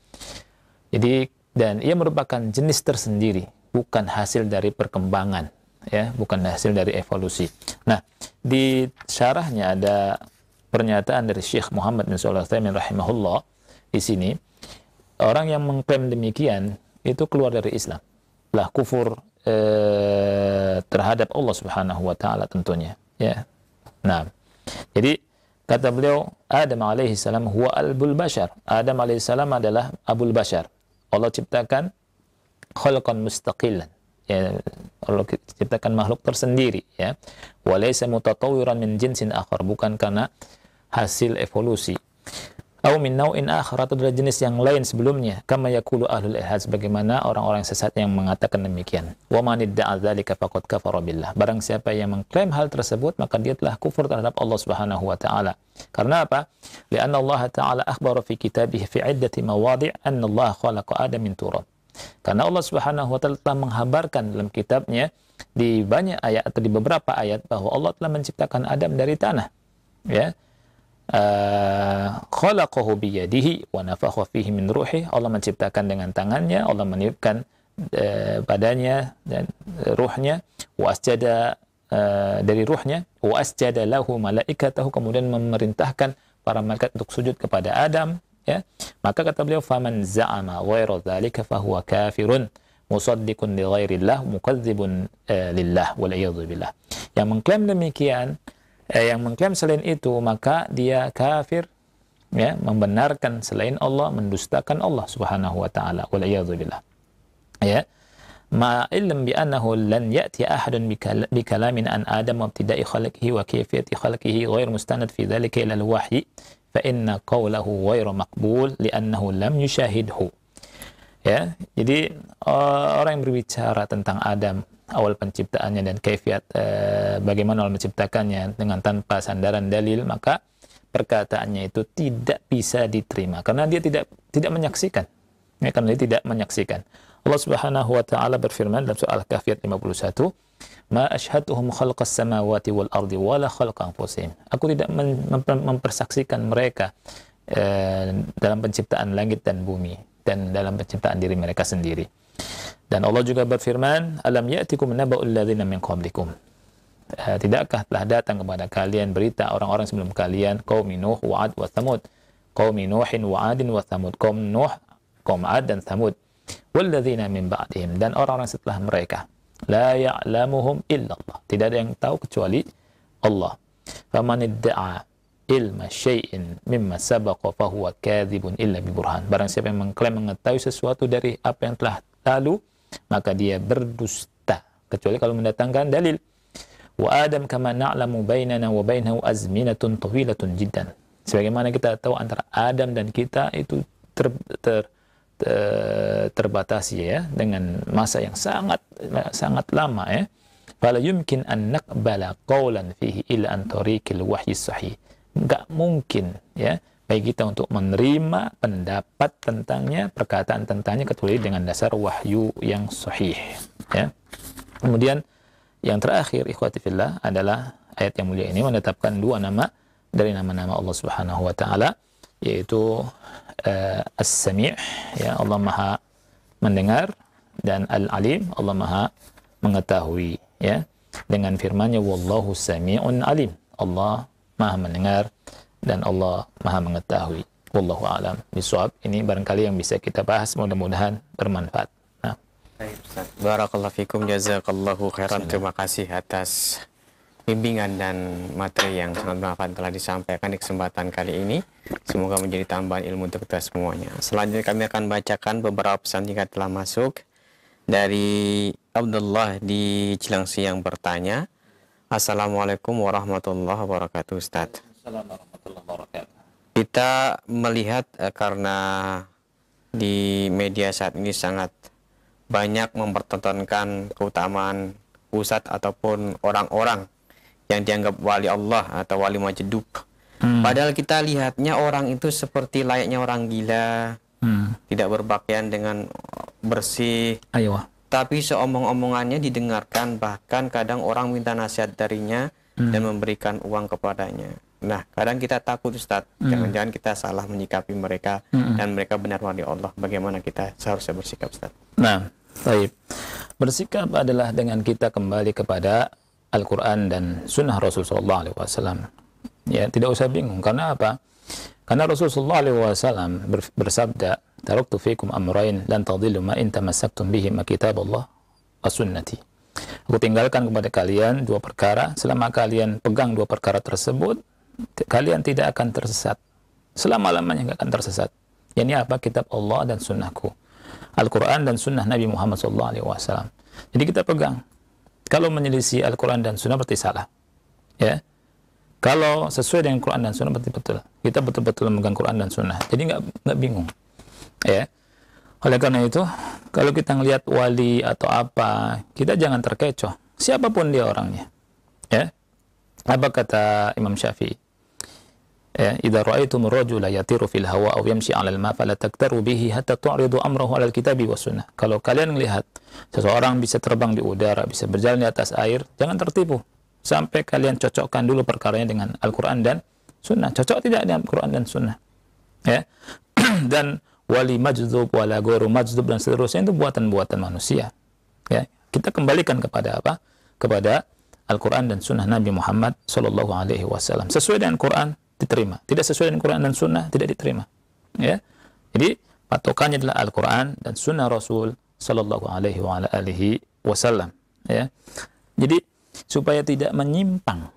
Jadi, dan ia merupakan jenis tersendiri, bukan hasil dari perkembangan, ya, bukan hasil dari evolusi. Nah, di syarahnya ada pernyataan dari Syekh Muhammad bin Shalih Al-Utsaimin rahimahullah. Di sini orang yang mengklaim demikian itu keluar dari Islam, lah kufur terhadap Allah Subhanahu wa taala tentunya, ya. Nah, jadi kata beliau, Adam alaihi salam huwa albul bashar. Adam alaihi salam adalah abul bashar. Allah ciptakan khalqan mustaqillan. Ya, Allah ciptakan makhluk tersendiri, ya. Wa laysa mutatawwiran min jinsin akhar, bukan karena hasil evolusi. Au min nau'in akhar, atau dari jenis yang lain sebelumnya, kama yaqulu ahlul ilhad, bagaimana orang-orang sesat yang mengatakan demikian. Wa man idda'a dzalika faqad kafara billah. Barang siapa yang mengklaim hal tersebut, maka dia telah kufur terhadap Allah Subhanahu wa taala. Karena apa? Li'anna Allah taala akhbara fi kitabih fi iddati mawadhi' anna Allah khalaqa Adam min turab. Karena Allah Subhanahu wa taala telah menghabarkan dalam kitabnya di banyak ayat atau di beberapa ayat bahwa Allah telah menciptakan Adam dari tanah, ya. Khalaqahu biyadihi wa nafakha fihi min ruhi. Allah menciptakan dengan tangannya, Allah meniupkan padanya dan ruhnya, wa asjada dari ruhnya, wa asjada lahu malaikatahu, kemudian memerintahkan para malaikat untuk sujud kepada Adam, ya. Maka kata beliau, faman za'ama ghaira dzalika fahuwa kafirun musaddiqun li ghairillah mukadzibun lillah wal iyadzu billah. Yang mengklaim demikian, yang mengklaim selain itu, maka dia kafir, ya, membenarkan selain Allah, mendustakan Allah Subhanahu wa taala, wal iyadzu billah. Ya. Ma ilm bi annahu lan ya'ti ahadun bi kalamin an Adam wa ibtida'i khalqihi wa kayfiyati khalqihi ghair mustanad fi dhalika ila al-wahyi fa inna qawlahu ghairu maqbul li'annahu lam yushahidhu. Ya, jadi orang yang berbicara tentang Adam, awal penciptaannya dan kaifiat bagaimana Allah menciptakannya dengan tanpa sandaran dalil, maka perkataannya itu tidak bisa diterima karena dia tidak menyaksikan. Ya, karena dia tidak menyaksikan. Allah Subhanahu wa taala berfirman dalam surah Al-Kahf ayat 51, "Ma asyhadtuhum khalqas samawati wal ardi wala khalqa anfusihim." Aku tidak mempersaksikan mereka dalam penciptaan langit dan bumi dan dalam penciptaan diri mereka sendiri. Dan Allah juga berfirman, "Alam ya'tikum naba'ul ladzina min qablikum." Tidakkah telah datang kepada kalian berita orang-orang sebelum kalian, qaum Nuh wa 'ad wa Tsamud, qaum Nuhin wa 'adin wa Tsamud, qaum Nuh, qaum 'ad dan Tsamud, wal ladzina min ba'dihim, dan orang-orang setelah mereka, la ya'lamuhum illallah, tidak ada yang tahu kecuali Allah. Faman idda'a ilma syai'in mimma sabaqa fahuwa kadzibun illa bi burhan. Barang siapa yang mengklaim mengetahui sesuatu dari apa yang telah lalu, maka dia berdusta kecuali kalau mendatangkan dalil. Wa Adam kama na'lamu bainana wa bainahu azminatun tawilatun jiddan. Sebagaimana kita tahu antara Adam dan kita itu terbatasi, ya, dengan masa yang sangat lama, ya. Fala yumkin an naqbala qawlan fihi illa an tariqil wahyi sahih. Enggak mungkin, ya, bagi kita untuk menerima pendapat tentangnya, perkataan tentangnya, kecuali dengan dasar wahyu yang sahih, ya. Kemudian yang terakhir, ikhwati fillah, adalah ayat yang mulia ini menetapkan dua nama dari nama-nama Allah Subhanahu wa taala, yaitu As-Sami', ya, Allah Maha mendengar, dan Al-Alim, Allah Maha mengetahui, ya. Dengan firman-Nya, wallahu sami'un alim, Allah Maha mendengar dan Allah Maha mengetahui. Wallahu a'lam bishawab. Ini barangkali yang bisa kita bahas, mudah-mudahan bermanfaat. Nah. Baik, Ustaz. Barakallahu fikum, jazakallahu khairan. Terima kasih atas bimbingan dan materi yang sangat bermanfaat telah disampaikan di kesempatan kali ini. Semoga menjadi tambahan ilmu untuk kita semuanya. Selanjutnya kami akan bacakan beberapa pesan singkat telah masuk dari Abdullah di Cilangsi yang bertanya. Assalamualaikum warahmatullahi wabarakatuh, Ustaz. Assalamualaikum warahmatullahi wabarakatuh. Kita melihat karena di media saat ini sangat banyak mempertontonkan keutamaan ustadz ataupun orang-orang yang dianggap wali Allah atau wali majdub. Padahal kita lihatnya orang itu seperti layaknya orang gila, tidak berpakaian dengan bersih. Ayo. Tapi seomong-omongannya didengarkan, bahkan kadang orang minta nasihat darinya dan memberikan uang kepadanya. Nah, kadang kita takut, Ustadz, jangan-jangan kita salah menyikapi mereka dan mereka benar wali Allah. Bagaimana kita seharusnya bersikap, Ustadz? Nah, baik. Bersikap adalah dengan kita kembali kepada Al-Quran dan Sunnah Rasulullah SAW. Ya, tidak usah bingung. Karena apa? Karena Rasulullah SAW bersabda, "Taraktu fikum amrayn lan tadillu ma in tamassaktum bihi ma kitaballah wa sunnati." Aku tinggalkan kepada kalian dua perkara, selama kalian pegang dua perkara tersebut, kalian tidak akan tersesat. Selama-lamanya nggak akan tersesat. Ini apa? Kitab Allah dan sunnahku. Al-Quran dan sunnah Nabi Muhammad SAW. Jadi kita pegang. Kalau menyelisih Al-Quran dan sunnah berarti salah. Ya. Kalau sesuai dengan Quran dan sunnah berarti betul. Kita betul-betul memegang Quran dan sunnah. Jadi nggak bingung. Ya. Oleh karena itu, kalau kita ngelihat wali atau apa, kita jangan terkecoh. Siapapun dia orangnya. Ya. Apa kata Imam Syafi'i? Ya, idza ra'aitumur rajula yatiru fil hawa aw yamshi 'alal ma fala taktaru bihi hatta tu'ridu amrahu 'alal kitabi was sunnah. Kalau kalian melihat seseorang bisa terbang di udara, bisa berjalan di atas air, jangan tertipu sampai kalian cocokkan dulu perkaranya dengan Al-Qur'an dan sunnah. Cocok tidak dengan Al-Qur'an dan sunnah? Ya. Dan wali majdzub, wala ghairu majdzub dan seterusnya itu buatan-buatan manusia. Ya. Kita kembalikan kepada apa? Kepada Al-Qur'an dan sunnah Nabi Muhammad sallallahu alaihi wasallam. Sesuai dengan Quran diterima, tidak sesuai dengan Quran dan sunnah tidak diterima. Ya. Jadi patokannya adalah Al-Quran dan sunnah Rasul sallallahu alaihi wasallam. Ya. Jadi supaya tidak menyimpang,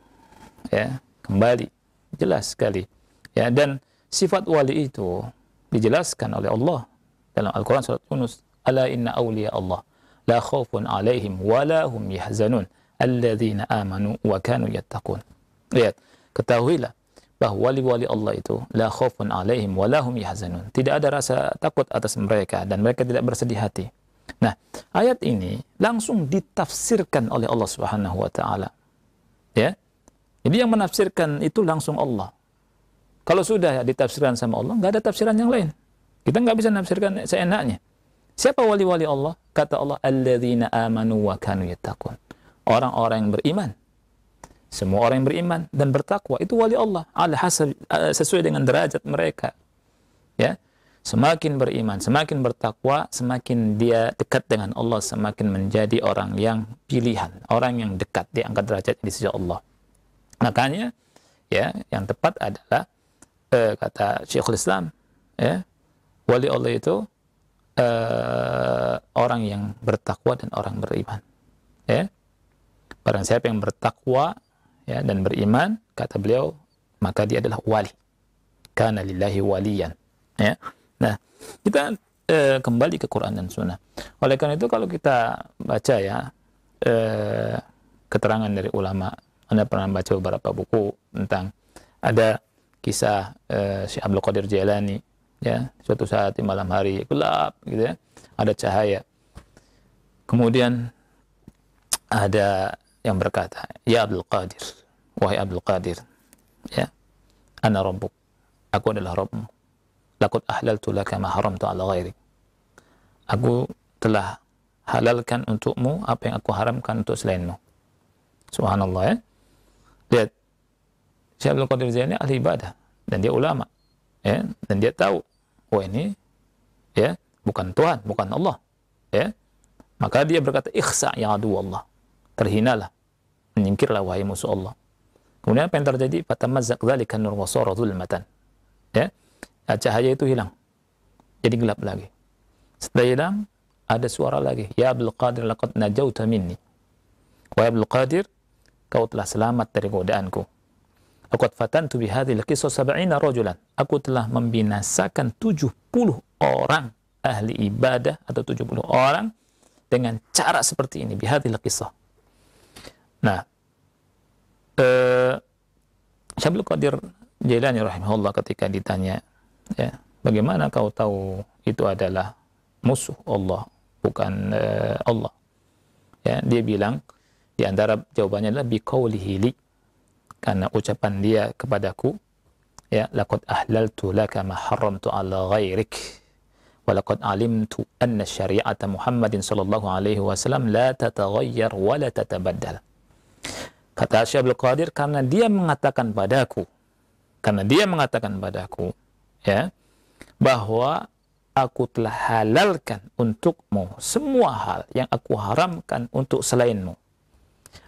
ya, kembali jelas sekali. Ya, dan sifat wali itu dijelaskan oleh Allah dalam Al-Quran surat Yunus, ala inna awliya Allah la khawfun alaihim wa la hum yahzanun alladzina amanu wa kanu yattaqun. Lihat, ketahuilah bahwa wali-wali Allah itu la khaufun alaihim wa lahum yahzanun. Tidak ada rasa takut atas mereka dan mereka tidak bersedih hati. Nah, ayat ini langsung ditafsirkan oleh Allah Subhanahu wa taala. Ya. Jadi yang menafsirkan itu langsung Allah. Kalau sudah ditafsirkan sama Allah, nggak ada tafsiran yang lain. Kita nggak bisa menafsirkan seenaknya. Siapa wali-wali Allah? Kata Allah, alladzina amanu wa kanu yattaqun. Orang-orang yang beriman. Semua orang yang beriman dan bertakwa itu wali Allah, sesuai dengan derajat mereka. Ya, semakin beriman, semakin bertakwa, semakin dia dekat dengan Allah, semakin menjadi orang yang pilihan, orang yang dekat, diangkat derajat di sisi Allah. Makanya, ya, yang tepat adalah kata Syekhul Islam, ya, wali Allah itu orang yang bertakwa dan orang beriman. Ya, barang siapa yang bertakwa, ya, dan beriman, kata beliau, maka dia adalah wali. Kana lillahi waliyan. Ya. Nah, kita kembali ke Quran dan Sunnah. Oleh karena itu, kalau kita baca, ya, keterangan dari ulama, Anda pernah baca beberapa buku tentang ada kisah Syekh Abdul Qadir Jailani, ya, suatu saat di malam hari gelap, gitu ya, ada cahaya. Kemudian ada yang berkata, ya Abdul Qadir, wahai Abdul Qadir, ya, ana rabbuk, aku adalah Rabbmu, laqad ahlaltu laka ma haramtu ala ghairi, aku telah halalkan untukmu apa yang aku haramkan untuk selainmu. Subhanallah, ya. Lihat, Syekh Abdul Qadir Jailani ahli ibadah dan dia ulama, ya, dan dia tahu, oh ini, ya, bukan Tuhan, bukan Allah, ya. Maka dia berkata, ikhsa ya adu Allah, terhinalah, menyingkirlah wahai musuh Allah. Kemudian apa yang terjadi? Fatamazzaq dzalika nur wa sara dzulmatan. Ya. cahaya itu hilang, jadi gelap lagi. Setelah hilang, ada suara lagi, ya Abdul Qadir laqad najauta minni. Wahai Abdul Qadir, kau telah selamat dari godaanku. Laqad fatantu bihadhil qisas 70 rajulan. Aku telah membinasakan 70 orang ahli ibadah atau 70 orang dengan cara seperti ini, bihadhil qisas. Nah, Syekh Abdul Qadir Jailani rahimahullah ketika ditanya, ya, bagaimana kau tahu itu adalah musuh Allah, bukan Allah? Ya, dia bilang di antara jawabannya adalah biqaulihi li, karena ucapan dia kepadaku, ya, laqad ahlaltu laka ma haramtu ala ghairik wa laqad alimtu anna syari'ata Muhammadin sallallahu alaihi wasallam la tataghayyar wa la tatabaddal. Kata Syekh Abdul Qadir, karena dia mengatakan padaku, ya, bahwa aku telah halalkan untukmu semua hal yang aku haramkan untuk selainmu.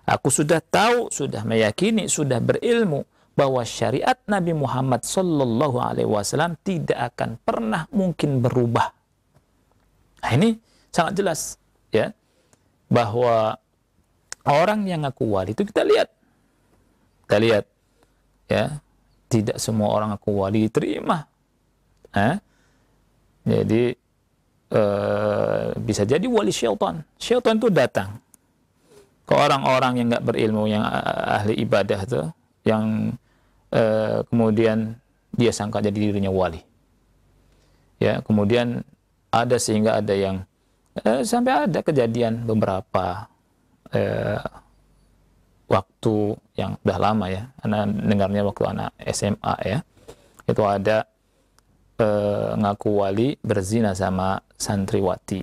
Aku sudah tahu, sudah meyakini, sudah berilmu bahwa syariat Nabi Muhammad sallallahu alaihi wasallam tidak akan pernah mungkin berubah. Nah, ini sangat jelas, ya, bahwa orang yang ngaku wali itu kita lihat, ya, tidak semua orang ngaku wali diterima. Jadi bisa jadi wali syaitan. Syaitan itu datang ke orang-orang yang nggak berilmu, yang ahli ibadah tuh, yang kemudian dia sangka jadi dirinya wali. Ya, kemudian sehingga ada yang sampai ada kejadian beberapa waktu yang udah lama, ya, anak dengarnya waktu anak SMA, ya, itu ada ngaku wali berzina sama santriwati,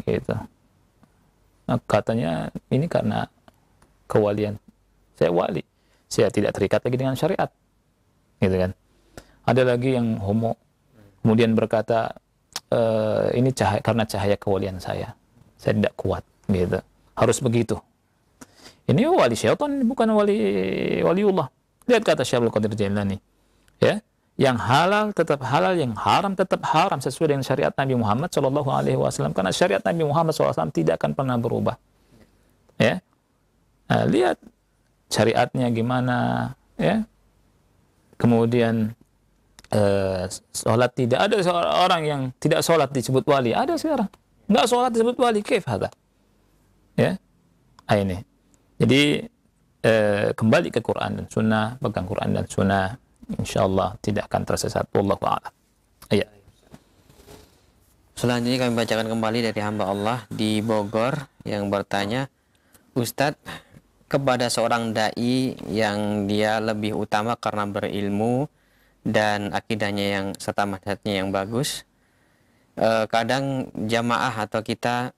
gitu. Nah, katanya ini karena kewalian, saya wali, saya tidak terikat lagi dengan syariat, gitu kan. Ada lagi yang homo, kemudian berkata, ini karena cahaya kewalian saya tidak kuat, gitu, harus begitu. Ini wali syaitan, bukan waliullah. Lihat kata Syekh Abdul Qadir Jailani, ya, yang halal tetap halal, yang haram tetap haram sesuai dengan syariat Nabi Muhammad Shallallahu Alaihi Wasallam, karena syariat Nabi Muhammad SAW tidak akan pernah berubah. Ya, nah, lihat syariatnya gimana, ya. Kemudian sholat, tidak ada orang yang tidak sholat disebut wali, ada sekarang nggak sholat disebut wali, kaif hadza, ya. Ini jadi kembali ke Quran dan Sunnah, pegang Quran dan Sunnah, insyaallah tidak akan tersesat. Wallahu a'lam. Iya. Selanjutnya kami bacakan kembali dari hamba Allah di Bogor yang bertanya, Ustadz, kepada seorang dai yang dia lebih utama karena berilmu dan akidahnya yang serta manhajnya yang bagus, kadang jamaah atau kita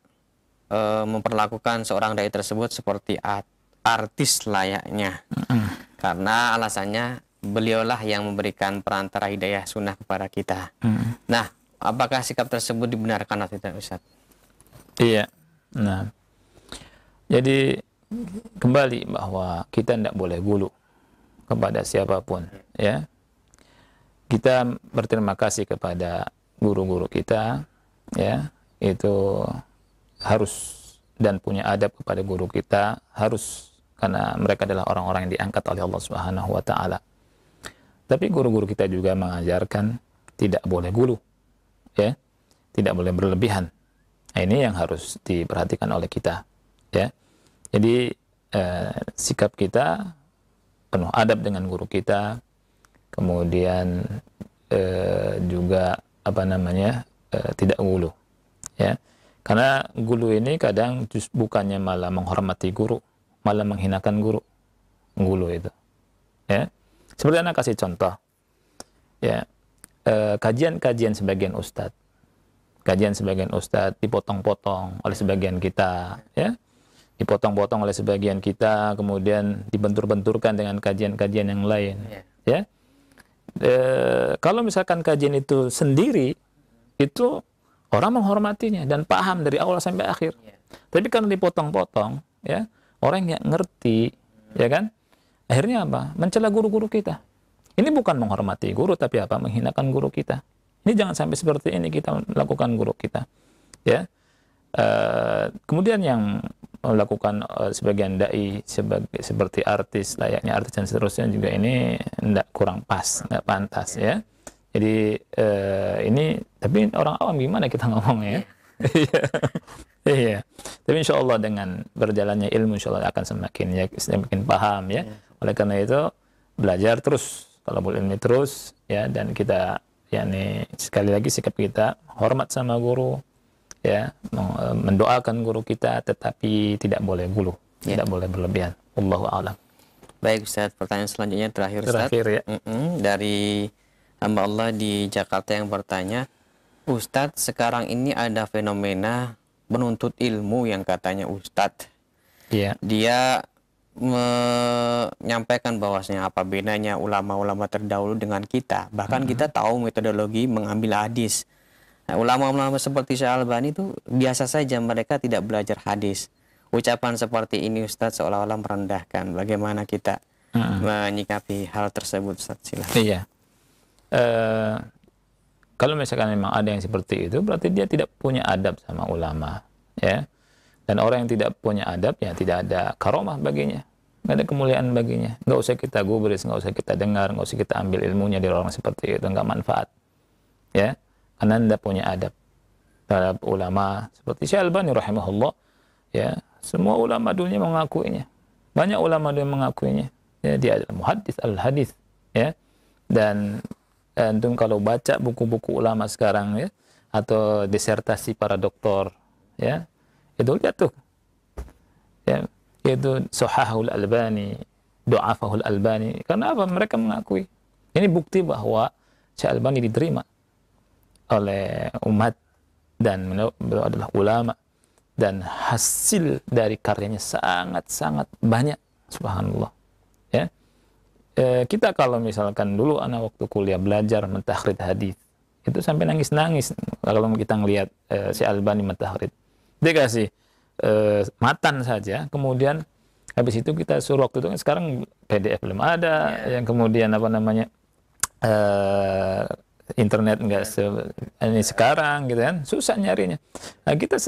memperlakukan seorang dai tersebut seperti artis layaknya, karena alasannya beliaulah yang memberikan perantara hidayah sunnah kepada kita. Nah, apakah sikap tersebut dibenarkan atau tidak, Ustaz? Iya. Nah, jadi kembali bahwa kita tidak boleh gulu kepada siapapun, ya. Kita berterima kasih kepada guru-guru kita, ya, itu harus, dan punya adab kepada guru kita, harus, karena mereka adalah orang-orang yang diangkat oleh Allah Subhanahu wa taala. Tapi guru-guru kita juga mengajarkan tidak boleh gulu, ya, tidak boleh berlebihan. Nah, ini yang harus diperhatikan oleh kita, ya. Jadi sikap kita penuh adab dengan guru kita, kemudian juga tidak gulu, ya. Karena gulu ini kadang bukannya malah menghormati guru, malah menghinakan guru. Gulu itu, ya. Seperti anak kasih contoh, ya, kajian sebagian ustadz dipotong-potong oleh sebagian kita, ya, dipotong-potong oleh sebagian kita, kemudian dibentur-benturkan dengan kajian-kajian yang lain, ya. Kalau misalkan kajian itu sendiri, itu orang menghormatinya dan paham dari awal sampai akhir. Tapi kalau dipotong-potong, ya, orang yang ngerti, ya kan, akhirnya apa? Mencela guru-guru kita. Ini bukan menghormati guru, tapi apa? Menghinakan guru kita. Ini jangan sampai seperti ini kita melakukan guru kita. Ya. Kemudian yang melakukan sebagian dai seperti artis, layaknya artis dan seterusnya juga ini tidak kurang pas, tidak pantas ya. Jadi ini, tapi orang awam gimana kita ngomongnya? Iya. Tapi insya Allah dengan berjalannya ilmu insya Allah akan semakin paham ya. Oleh karena itu belajar terus, talabul ilmi terus ya, dan kita yakni sekali lagi sikap kita hormat sama guru ya, mendoakan guru kita, tetapi tidak boleh guluh, tidak boleh berlebihan. Wallahu a'lam. Baik Ustaz, pertanyaan selanjutnya terakhir Ustaz. Ya. Dari hamba Allah di Jakarta yang bertanya, Ustadz, sekarang ini ada fenomena menuntut ilmu yang katanya Ustadz. Dia menyampaikan bahwasanya apa bedanya ulama-ulama terdahulu dengan kita. Bahkan kita tahu metodologi mengambil hadis. Nah, ulama-ulama seperti Syekh Albani itu biasa saja mereka tidak belajar hadis. Ucapan seperti ini Ustadz seolah-olah merendahkan. Bagaimana kita menyikapi hal tersebut Ustadz? Silahkan. Iya. Kalau misalkan memang ada yang seperti itu, berarti dia tidak punya adab sama ulama, ya. Dan orang yang tidak punya adab, ya tidak ada karomah baginya, nggak ada kemuliaan baginya. Nggak usah kita gubris, nggak usah kita dengar, nggak usah kita ambil ilmunya dari orang seperti itu, nggak manfaat, ya. Karena tidak punya adab terhadap ulama seperti Syekh Albani rahimahullah, ya. Semua ulama dunia mengakuinya, banyak ulama dunia mengakuinya, ya. Dia adalah muhaddits al-hadits, ya. Dan antum kalau baca buku-buku ulama sekarang ya, atau disertasi para doktor ya, itu lihat tuh ya, itu Sahahul Albani, Du'afahul Albani. Karena apa? Mereka mengakui. Ini bukti bahwa Syekh Albani diterima oleh umat dan beliau adalah ulama, dan hasil dari karyanya sangat-sangat banyak, subhanallah ya. Kita kalau misalkan dulu anak waktu kuliah belajar mentahrid hadis itu sampai nangis-nangis kalau kita ngelihat si Albani mentahrid. Dia kasih matan saja, kemudian habis itu kita suruh, waktu itu kan sekarang PDF belum ada, yang kemudian apa namanya internet enggak ini sekarang gitu kan, susah nyarinya. Nah, kita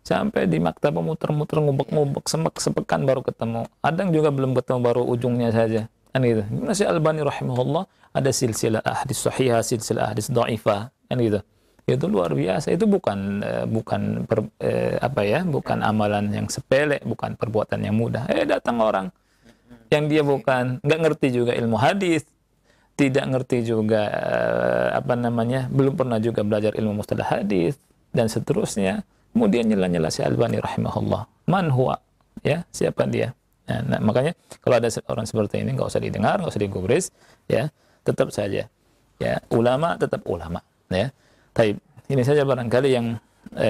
sampai di maktabah muter-muter, ngubek-ngubek, sepekan baru ketemu. Ada yang juga belum ketemu, baru ujungnya saja. Kan gitu. Syekh Albani rahimahullah ada silsilah ahadits sahihah, silsilah ahadits dhaifah, kan gitu. Itu luar biasa. Itu bukan bukan amalan yang sepele, bukan perbuatan yang mudah. Datang orang yang dia bukan nggak ngerti juga ilmu hadis, tidak ngerti juga belum pernah juga belajar ilmu mustalah hadis dan seterusnya. Kemudian nyela-nyela Syekh Albani rahimahullah. Man huwa? Ya, siapa dia? Nah, makanya kalau ada orang seperti ini nggak usah didengar, nggak usah digubris, ya, tetap saja, ya, ulama tetap ulama, ya. Tapi ini saja barangkali yang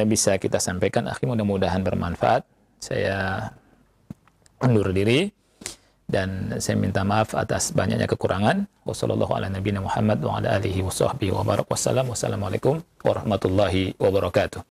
bisa kita sampaikan. Akhi, mudah-mudahan bermanfaat. Saya undur diri dan saya minta maaf atas banyaknya kekurangan. Wassalamualaikum warahmatullahi wabarakatuh.